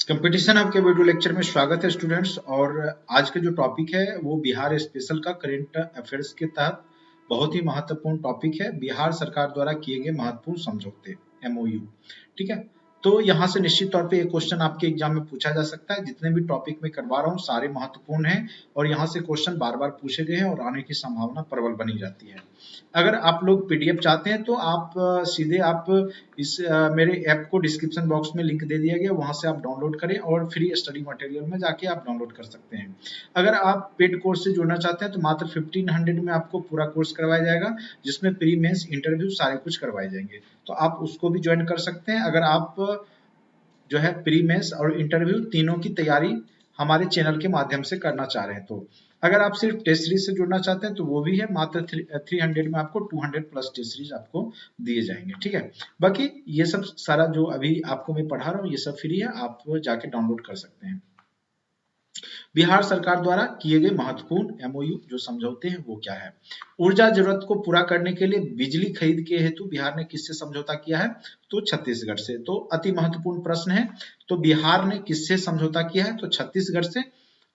Competition आपके video lecture में स्वागत है स्टूडेंट्स। और आज का जो टॉपिक है वो बिहार स्पेशल का करंट अफेयर्स के तहत बहुत ही महत्वपूर्ण टॉपिक है, बिहार सरकार द्वारा किए गए महत्वपूर्ण समझौते MOU। ठीक है, तो यहाँ से निश्चित तौर पे एक क्वेश्चन आपके एग्जाम में पूछा जा सकता है। जितने भी टॉपिक में करवा रहा हूँ सारे महत्वपूर्ण हैं और यहाँ से क्वेश्चन बार बार पूछे गए हैं और आने की संभावना प्रबल बनी रहती है। अगर आप लोग PDF चाहते हैं तो आप सीधे आप इस मेरे ऐप को डिस्क्रिप्शन बॉक्स में लिंक दे दिया गया, वहां से आप डाउनलोड करें और फ्री स्टडी मटेरियल में जाके आप डाउनलोड कर सकते हैं। अगर आप पेड कोर्स से जुड़ना चाहते हैं तो मात्र 1500 में आपको पूरा कोर्स करवाया जाएगा, जिसमें प्री मेंस इंटरव्यू सारे कुछ करवाए जाएंगे, तो आप उसको भी ज्वाइन कर सकते हैं। अगर आप जो है प्री मेंस और इंटरव्यू तीनों की तैयारी हमारे चैनल के माध्यम से करना चाह रहे हैं, तो अगर आप सिर्फ टेस्ट सीरीज से जुड़ना चाहते हैं तो वो भी है, मात्र 300 में आपको 200 प्लस टेस्ट सीरीज आपको दिए जाएंगे। ठीक है, बाकी ये सब सारा जो अभी आपको मैं पढ़ा रहा हूँ ये सब फ्री है, आप जाके डाउनलोड कर सकते हैं। बिहार सरकार द्वारा किए गए महत्वपूर्ण MOU जो समझौते हैं वो क्या है। ऊर्जा जरूरत को पूरा करने के लिए बिजली खरीद के हेतु बिहार ने किससे समझौता किया है, तो छत्तीसगढ़ से। तो अति महत्वपूर्ण प्रश्न है, तो बिहार ने किससे समझौता किया है, तो छत्तीसगढ़ से,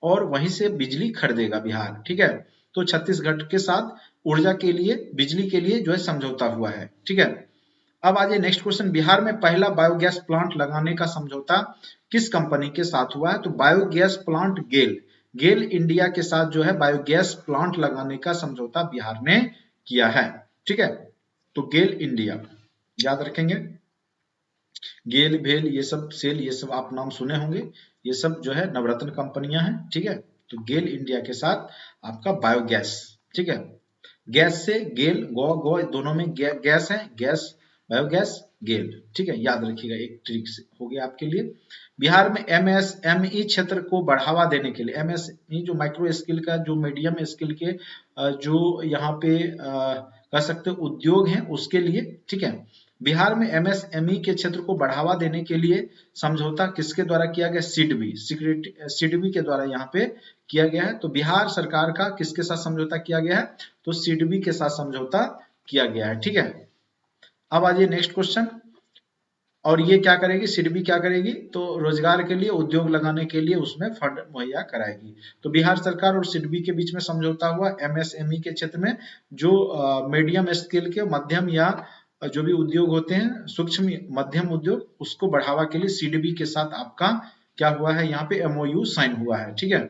और वहीं से बिजली खरीदेगा बिहार। ठीक है, तो छत्तीसगढ़ के साथ ऊर्जा के लिए, बिजली के लिए जो है समझौता हुआ है। ठीक है, अब आ जाए नेक्स्ट क्वेश्चन। बिहार में पहला बायोगैस प्लांट लगाने का समझौता किस कंपनी के साथ हुआ है, तो बायोगैस प्लांट गेल इंडिया के साथ जो है बायोगैस प्लांट लगाने का समझौता बिहार ने किया है। ठीक है, तो गेल इंडिया याद रखेंगे, गेल भेल ये सब सेल ये सब आप नाम सुने होंगे, ये सब जो है नवरत्न कंपनियां हैं। ठीक है, तो गेल इंडिया के साथ आपका बायोगैस। ठीक है, गैस से गेल गो दोनों में गैस है, गैस बायोगैस गेल। ठीक है, याद रखिएगा, एक ट्रिक हो गया आपके लिए। बिहार में MSME क्षेत्र को बढ़ावा देने के लिए, MSME जो माइक्रो स्किल का, जो मीडियम स्किल के जो यहाँ पे कह सकते उद्योग हैं उसके लिए। ठीक है, बिहार में MSME के क्षेत्र को बढ़ावा देने के लिए समझौता किसके द्वारा किया गया, सिडबी के द्वारा यहाँ पे किया गया है। तो बिहार सरकार का किसके साथ समझौता किया गया है, तो सिडबी के साथ समझौता किया गया है। ठीक है, अब आ जाइए नेक्स्ट क्वेश्चन। और ये क्या करेगी, सिडबी क्या करेगी, तो रोजगार के लिए, उद्योग लगाने के लिए उसमें फंड मुहैया कराएगी। तो बिहार सरकार और सिडबी के बीच में समझौता हुआ MSME के क्षेत्र में, जो मीडियम स्केल के, मध्यम या जो भी उद्योग होते हैं, सूक्ष्म मध्यम उद्योग, उसको बढ़ावा के लिए सिडबी के साथ आपका क्या हुआ है, यहाँ पे MOU साइन हुआ है। ठीक है,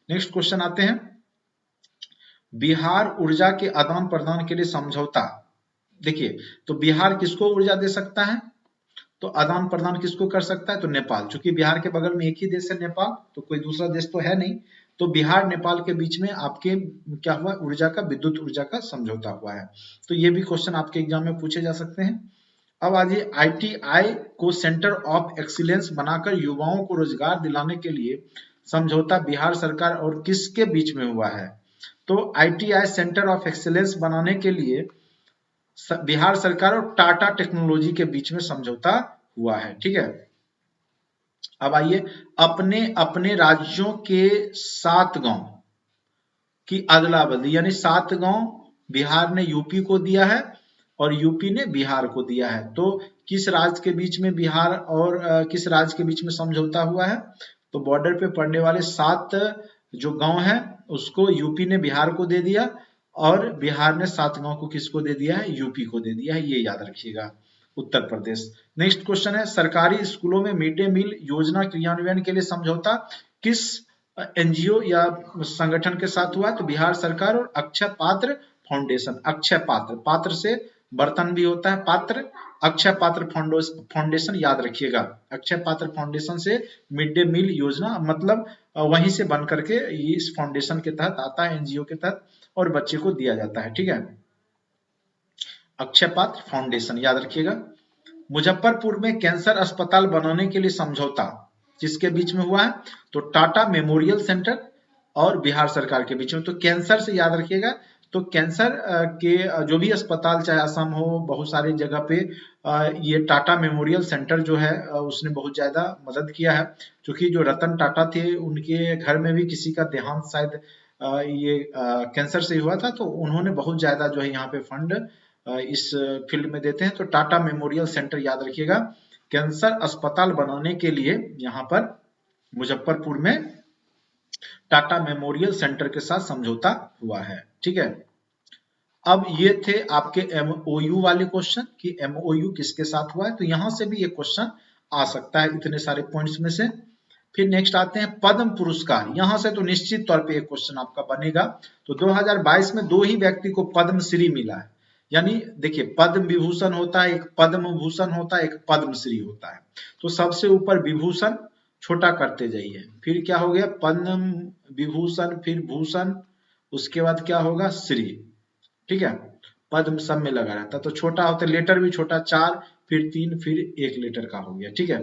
नेक्स्ट क्वेश्चन आते हैं। बिहार ऊर्जा के आदान प्रदान के लिए समझौता, देखिए तो बिहार किसको ऊर्जा दे सकता है, तो आदान प्रदान किसको कर सकता है, तो नेपाल। चूंकि बिहार के बगल में एक ही देश है नेपाल, तो कोई दूसरा देश तो है नहीं, तो बिहार नेपाल के बीच में आपके क्या हुआ, ऊर्जा का, विद्युत ऊर्जा का समझौता हुआ है। तो ये भी क्वेश्चन आपके एग्जाम में पूछे जा सकते हैं। अब आज ITI को सेंटर ऑफ एक्सीलेंस बनाकर युवाओं को रोजगार दिलाने के लिए समझौता बिहार सरकार और किसके बीच में हुआ है, तो ITI सेंटर ऑफ एक्सीलेंस बनाने के लिए बिहार सरकार और टाटा टेक्नोलॉजी के बीच में समझौता हुआ है। ठीक है, अब आइए, अपने अपने राज्यों के 7 गांव की अदला बदली, यानी 7 गांव बिहार ने यूपी को दिया है और यूपी ने बिहार को दिया है। तो किस राज्य के बीच में बिहार और किस राज्य के बीच में समझौता हुआ है, तो बॉर्डर पे पड़ने वाले 7 जो गांव हैं उसको यूपी ने बिहार को दे दिया और बिहार ने 7 गांव को किसको दे दिया है, यूपी को दे दिया है, ये याद रखिएगा, उत्तर प्रदेश। नेक्स्ट क्वेश्चन है, सरकारी स्कूलों में मिड डे मील योजना क्रियान्वयन के लिए समझौता किस NGO या संगठन के साथ हुआ है, तो बिहार सरकार और अक्षय पात्र फाउंडेशन। अक्षय पात्र, पात्र से बर्तन भी होता है पात्र, अक्षय पात्र फाउंडेशन याद रखिएगा, अक्षय पात्र फाउंडेशन से मिड डे मील योजना, मतलब वहीं से बन करके इस फाउंडेशन के तहत आता है, NGO के तहत, और बच्चे को दिया जाता है। ठीक है, अक्षय पात्र फाउंडेशन याद रखिएगा। मुजफ्फरपुर में कैंसर अस्पताल बनाने के लिए समझौता किसके बीच में हुआ है, तो टाटा मेमोरियल सेंटर और बिहार सरकार के बीच में। तो कैंसर से याद रखिएगा, तो कैंसर के जो भी अस्पताल, चाहे असम हो, बहुत सारी जगह पे ये टाटा मेमोरियल सेंटर जो है उसने बहुत ज्यादा मदद किया है। क्योंकि जो रतन टाटा थे उनके घर में भी किसी का देहांत शायद ये कैंसर से हुआ था, तो उन्होंने बहुत ज्यादा जो है यहाँ पे फंड इस फील्ड में देते हैं। तो टाटा मेमोरियल सेंटर याद रखिएगा, कैंसर अस्पताल बनाने के लिए यहाँ पर मुजफ्फरपुर में टाटा मेमोरियल सेंटर के साथ समझौता हुआ है। ठीक है, अब ये थे आपके एमओयू वाले क्वेश्चन कि एमओयू किसके साथ हुआ है, तो यहां से भी ये क्वेश्चन आ सकता है इतने सारे पॉइंट्स में से। फिर नेक्स्ट आते हैं पद्म पुरस्कार, यहां से तो निश्चित तौर पे एक क्वेश्चन आपका बनेगा। तो 2022 में 2 ही व्यक्ति को पद्मश्री मिला है, यानी देखिए पद्म विभूषण होता है, एक पद्म भूषण होता है, एक पद्मश्री होता है। तो सबसे ऊपर विभूषण, छोटा करते जाइए, फिर क्या हो गया पद्म विभूषण, फिर भूषण, उसके बाद क्या होगा श्री। ठीक है, पद्म सब में लगा रहता, तो छोटा होता है, लेटर भी छोटा, 4 फिर 3 फिर 1 लेटर का हो गया। ठीक है,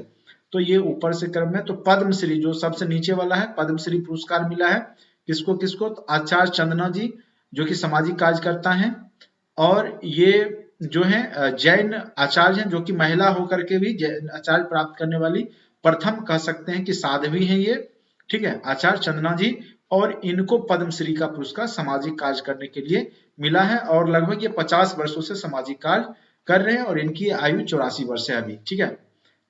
तो ये ऊपर से क्रम है। तो पद्मश्री जो सबसे नीचे वाला है, पद्मश्री पुरस्कार मिला है किसको किसको, तो आचार्य चंदना जी जो कि सामाजिक कार्यकर्ता हैं, और ये जो है जैन आचार्य हैं जो कि महिला होकर के भी आचार्य प्राप्त करने वाली प्रथम कह सकते हैं कि साध्वी हैं ये। ठीक है, आचार्य चंदना जी, और इनको पद्मश्री का पुरस्कार सामाजिक कार्य करने के लिए मिला है, और लगभग ये 50 वर्षों से सामाजिक कार्य कर रहे हैं, और इनकी आयु 84 वर्ष है अभी। ठीक है,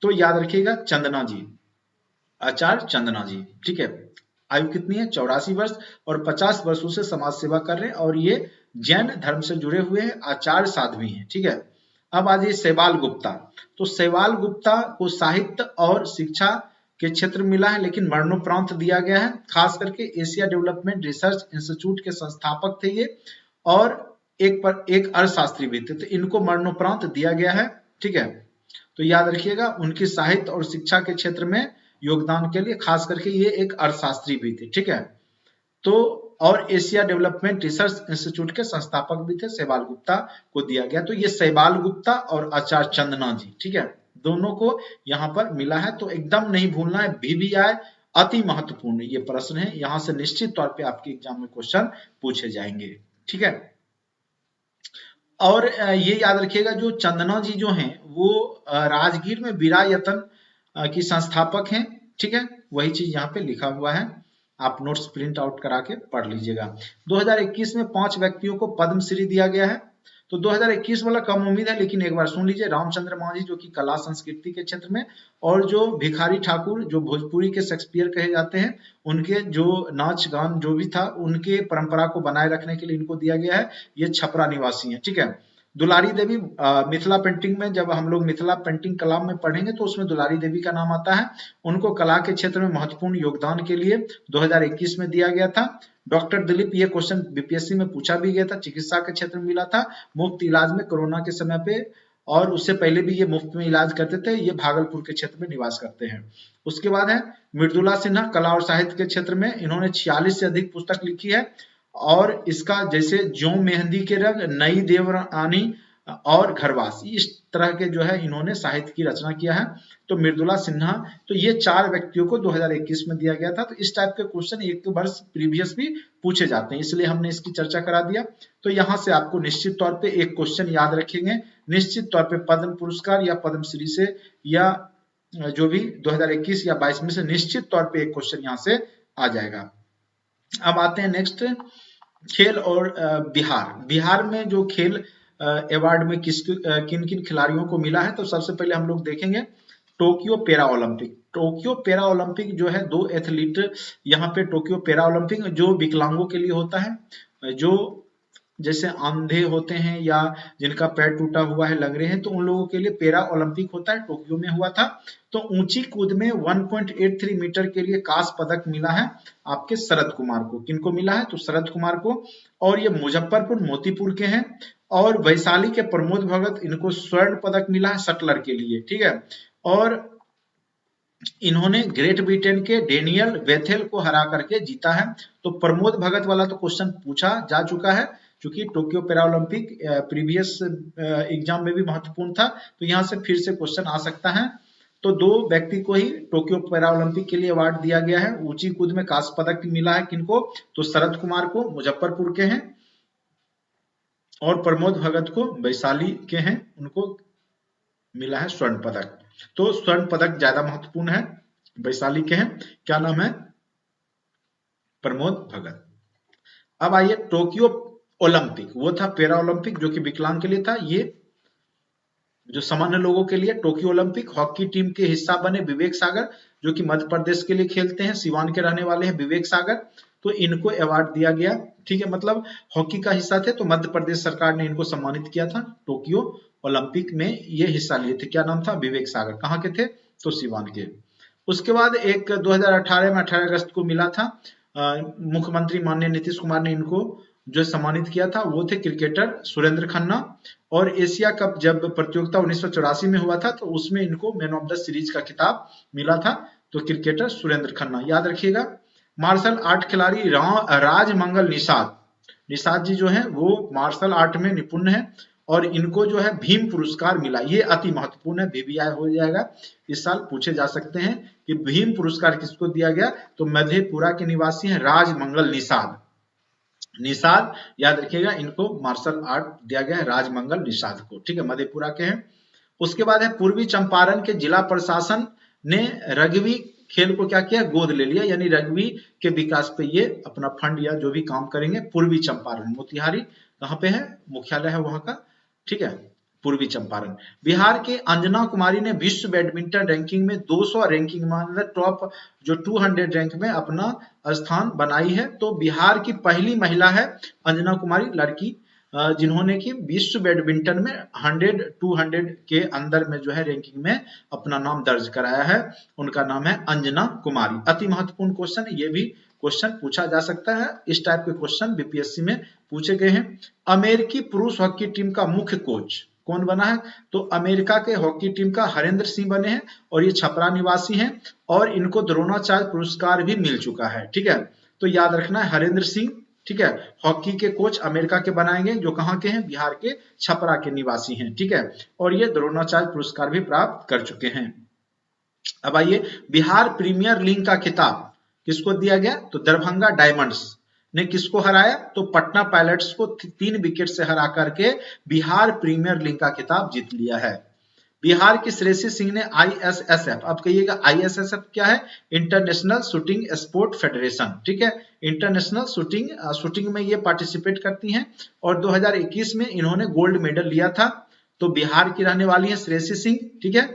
तो याद रखिएगा चंदना जी, आचार्य चंदना जी। ठीक है, आयु कितनी है 84 वर्ष, और 50 वर्षों से समाज सेवा कर रहे हैं, और ये जैन धर्म से जुड़े हुए हैं, आचार्य साध्वी हैं। ठीक है, अब आ जाइए शैवाल गुप्ता। तो शैवाल गुप्ता को साहित्य और शिक्षा के क्षेत्र मिला है, लेकिन मरणोपरांत दिया गया है। खास करके एशिया डेवलपमेंट रिसर्च इंस्टीट्यूट के संस्थापक थे ये, और एक अर्थशास्त्री भी थे, तो इनको मरणोपरांत दिया गया है। ठीक है, तो याद रखिएगा उनकी साहित्य और शिक्षा के क्षेत्र में योगदान के लिए, खास करके ये एक अर्थशास्त्री भी थे। ठीक है, तो और एशिया डेवलपमेंट रिसर्च इंस्टीट्यूट के संस्थापक भी थे, शैवाल गुप्ता को दिया गया। तो ये शैवाल गुप्ता और आचार्य चंदना जी, ठीक है, दोनों को यहाँ पर मिला है। तो एकदम नहीं भूलना है, VVI अति महत्वपूर्ण ये प्रश्न है, यहाँ से निश्चित तौर पे आपके एग्जाम में क्वेश्चन पूछे जाएंगे। ठीक है, और ये याद रखिएगा जो चंदना जी जो हैं वो राजगीर में विरायतन की संस्थापक हैं। ठीक है, वही चीज यहाँ पे लिखा हुआ है, आप नोट्स प्रिंट आउट करा के पढ़ लीजिएगा। 2021 में 5 व्यक्तियों को पद्मश्री दिया गया है। तो 2021 वाला कम उम्मीद है, लेकिन एक बार सुन लीजिए, रामचंद्र मांझी जो कि कला संस्कृति के क्षेत्र में, और जो भिखारी ठाकुर जो भोजपुरी के शेक्सपियर कहे जाते हैं, उनके जो नाच गान जो भी था उनके परंपरा को बनाए रखने के लिए इनको दिया गया है। ये छपरा निवासी हैं। ठीक है, दुलारी देवी मिथिला पेंटिंग में, जब हम लोग मिथिला पेंटिंग कला में पढ़ेंगे तो उसमें दुलारी देवी का नाम आता है। उनको कला के क्षेत्र में महत्वपूर्ण योगदान के लिए 2021 में दिया गया था। डॉक्टर दिलीप, ये क्वेश्चन बीपीएससी में पूछा भी गया था, चिकित्सा के क्षेत्र में मिला था, मुफ्त इलाज में कोरोना के समय पे, और उससे पहले भी ये मुफ्त में इलाज करते थे। ये भागलपुर के क्षेत्र में निवास करते हैं। उसके बाद है मृदुला सिन्हा, कला और साहित्य के क्षेत्र में इन्होंने 46 से अधिक पुस्तक लिखी है, और इसका जैसे ज्यों मेहंदी के रंग, नई देवरानी और घरवास, इस तरह के जो है इन्होंने साहित्य की रचना किया है। तो मृदुला सिन्हा, तो ये 4 व्यक्तियों को 2021 में दिया गया था। तो इस टाइप के क्वेश्चन एक वर्ष प्रीवियस भी पूछे जाते हैं, इसलिए हमने इसकी चर्चा करा दिया। तो यहाँ से आपको निश्चित तौर पे एक क्वेश्चन याद रखेंगे, निश्चित तौर पे पद्म पुरस्कार या पद्मश्री से, या जो भी 2021 या 22 में से निश्चित तौर पे एक क्वेश्चन यहाँ से आ जाएगा। अब आते हैं नेक्स्ट, खेल और बिहार में जो खेल अवार्ड में किन किन खिलाड़ियों को मिला है। तो सबसे पहले हम लोग देखेंगे Tokyo para Olympic. Tokyo para Olympic जो है 2 एथलीट यहाँ पे, टोक्यो पैरा ओलंपिक जो विकलांगों के लिए होता है, जो जैसे अंधे होते हैं या जिनका पैर टूटा हुआ है, लंगड़े हैं, तो उन लोगों के लिए पैरा ओलंपिक होता है, टोक्यो में हुआ था। तो ऊंची कूद में 1.83 मीटर के लिए कांस्य पदक मिला है आपके शरद कुमार को। किनको मिला है? तो शरद कुमार को। और ये मुजफ्फरपुर मोतीपुर के हैं। और वैशाली के प्रमोद भगत, इनको स्वर्ण पदक मिला है शटलर के लिए। ठीक है, और इन्होंने ग्रेट ब्रिटेन के डेनियल वेथेल को हरा करके जीता है। तो प्रमोद भगत वाला तो क्वेश्चन पूछा जा चुका है, क्योंकि Tokyo para Olympic previous exam में भी महत्वपूर्ण था, तो यहाँ से फिर से क्वेश्चन आ सकता है। तो 2 व्यक्ति को ही टोक्यो पैरा ओलंपिक के लिए अवार्ड दिया गया है। ऊंची कूद में कांस्य पदक मिला है किनको? तो शरद कुमार को, मुजफ्फरपुर के हैं, और प्रमोद भगत को वैशाली के हैं, उनको मिला है स्वर्ण पदक। तो स्वर्ण पदक ज्यादा महत्वपूर्ण है, वैशाली के हैं, क्या नाम है? प्रमोद भगत। अब आइए टोक्यो ओलंपिक, वो था पैरा ओलंपिक जो कि विकलांग के लिए था, ये जो सामान्य लोगों के लिए टोक्यो ओलंपिक हॉकी टीम के हिस्सा बने विवेक सागर, जो कि मध्य प्रदेश के लिए खेलते हैं, सिवान के रहने वाले हैं विवेक सागर, तो इनको अवार्ड दिया गया। ठीक है, मतलब हॉकी का हिस्सा थे तो मध्य प्रदेश सरकार ने इनको सम्मानित किया था, टोक्यो ओलंपिक में ये हिस्सा लिए थे। क्या नाम था? विवेक सागर। कहाँ के थे? तो सिवान के। उसके बाद एक 2018 में 18 अगस्त को मिला था, मुख्यमंत्री माननीय नीतीश कुमार ने इनको जो सम्मानित किया था वो थे क्रिकेटर सुरेंद्र खन्ना। और एशिया कप जब प्रतियोगिता 1984 में हुआ था तो उसमें इनको मैन ऑफ द सीरीज का खिताब मिला था, तो क्रिकेटर सुरेंद्र खन्ना याद रखिएगा। मार्शल आर्ट खिलाड़ी राजमंगल निषाद, निषाद जी जो है वो मार्शल आर्ट में निपुण है और इनको जो है भीम पुरस्कार मिला। ये अति महत्वपूर्ण है, VVI हो जाएगा, इस साल पूछे जा सकते हैं कि भीम पुरस्कार किसको दिया गया, तो मधेपुरा के निवासी हैं राजमंगल निषाद। निषाद याद रखिएगा, इनको मार्शल आर्ट दिया गया है राजमंगल निषाद को। ठीक है, मधेपुरा के हैं। उसके बाद है पूर्वी चंपारण के जिला प्रशासन ने रग्बी खेल को क्या किया? गोद ले लिया, यानी रग्बी के विकास पे ये अपना फंड या जो भी काम करेंगे। पूर्वी चंपारण मोतिहारी कहाँ पे है? मुख्यालय है वहां का। ठीक है, पूर्वी चंपारण। बिहार के अंजना कुमारी ने विश्व बैडमिंटन रैंकिंग में 200 रैंकिंग मतलब टॉप जो 200 रैंक में अपना स्थान बनाई है। तो बिहार की पहली महिला है अंजना कुमारी, लड़की, जिन्होंने की विश्व बैडमिंटन में 100-200 के अंदर में जो है रैंकिंग में अपना नाम दर्ज कराया है। उनका नाम है अंजना कुमारी। अति महत्वपूर्ण क्वेश्चन है, ये भी क्वेश्चन पूछा जा सकता है। इस टाइप के क्वेश्चन बीपीएससी में पूछे गए हैं। अमेरिकी पुरुष हॉकी टीम का मुख्य कोच कौन बना है? तो अमेरिका के हॉकी टीम का हरेंद्र सिंह बने हैं और ये छपरा निवासी हैं और इनको द्रोणाचार्य पुरस्कार भी मिल चुका है। ठीक है, तो याद रखना है हरेंद्र सिंह। ठीक है, हॉकी के कोच अमेरिका के बनाएंगे, जो कहाँ के हैं? बिहार के छपरा के निवासी हैं। ठीक है, और ये द्रोणाचार्य पुरस्कार भी प्राप्त कर चुके हैं। अब आइए, बिहार प्रीमियर लीग का खिताब किसको दिया गया? तो दरभंगा डायमंड्स ने किसको हराया? तो पटना पायलट्स को 3 विकेट से हरा करके बिहार प्रीमियर लीग का खिताब जीत लिया है। बिहार की श्रेयसी सिंह ने ISSF, अब कहिएगा ISSF क्या है? International shooting sport federation. ठीक है, इंटरनेशनल शूटिंग में ये पार्टिसिपेट करती हैं और 2021 में इन्होंने गोल्ड मेडल लिया था। तो बिहार की रहने वाली है श्रेयसी सिंह। ठीक है,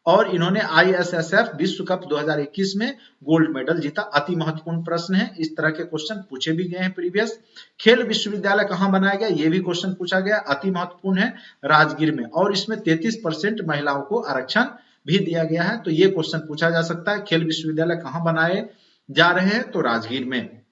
और इन्होंने ISSF विश्व कप 2021 में गोल्ड मेडल जीता। अति महत्वपूर्ण प्रश्न है, इस तरह के क्वेश्चन पूछे भी गए हैं प्रीवियस। खेल विश्वविद्यालय कहाँ बनाया गया? ये भी क्वेश्चन पूछा गया, अति महत्वपूर्ण है, राजगीर में, और इसमें 33% महिलाओं को आरक्षण भी दिया गया है। तो ये क्वेश्चन पूछा जा सकता है, खेल विश्वविद्यालय कहाँ बनाए जा रहे हैं? तो राजगीर में।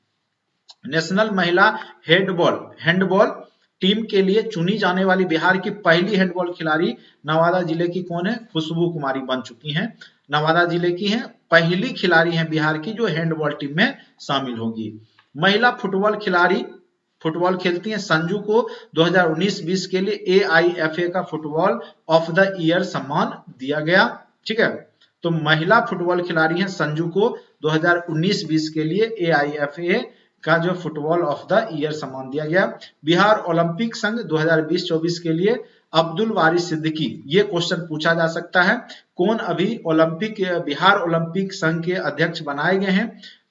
नेशनल महिला हैंडबॉल टीम के लिए चुनी जाने वाली बिहार की पहली हैंडबॉल खिलाड़ी नवादा जिले की कौन है? खुशबू कुमारी बन चुकी हैं, नवादा जिले की हैं, पहली खिलाड़ी हैं बिहार की जो हैंडबॉल टीम में शामिल होगी। महिला फुटबॉल खिलाड़ी फुटबॉल खेलती हैं संजू को 2019-20 के लिए AIFA का फुटबॉल ऑफ द ईयर सम्मान दिया गया। ठीक है, तो महिला फुटबॉल खिलाड़ी हैं संजू को 2019-20 के लिए AIFA का जो फुटबॉल ऑफ द ईयर सम्मान दिया गया। बिहार ओलंपिक संघ 2020-24 के लिए अब्दुल वारिस सिद्दीकी, ये क्वेश्चन पूछा जा सकता है, कौन अभी बिहार ओलंपिक संघ के अध्यक्ष बनाए गए हैं?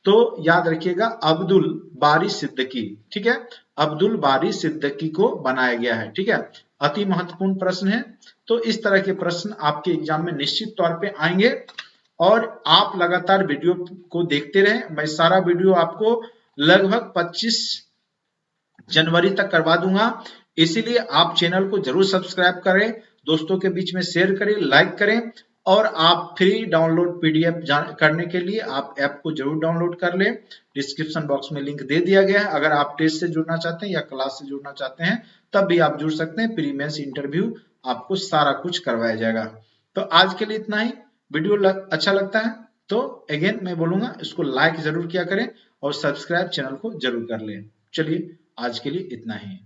तो याद रखिएगा अब्दुल बारी सिद्दीकी। ठीक है, अब्दुल बारी सिद्दीकी को बनाया गया है। ठीक है, अति महत्वपूर्ण प्रश्न है। तो इस तरह के प्रश्न आपके एग्जाम में निश्चित तौर पे आएंगे और आप लगातार वीडियो को देखते रहें। मैं सारा वीडियो आपको लगभग 25 जनवरी तक करवा दूंगा, इसीलिए आप चैनल को जरूर सब्सक्राइब करें, दोस्तों के बीच में शेयर करें, लाइक करें, और आप फ्री डाउनलोड PDF करने के लिए आप ऐप को जरूर डाउनलोड कर लें। डिस्क्रिप्शन बॉक्स में लिंक दे दिया गया है। अगर आप टेस्ट से जुड़ना चाहते हैं या क्लास से जुड़ना चाहते हैं तब भी आप जुड़ सकते हैं। प्री मेंस इंटरव्यू आपको सारा कुछ करवाया जाएगा। तो आज के लिए इतना ही। वीडियो अच्छा लगता है तो अगेन मैं बोलूंगा इसको लाइक जरूर किया करें और सब्सक्राइब चैनल को जरूर कर लें। चलिए आज के लिए इतना ही।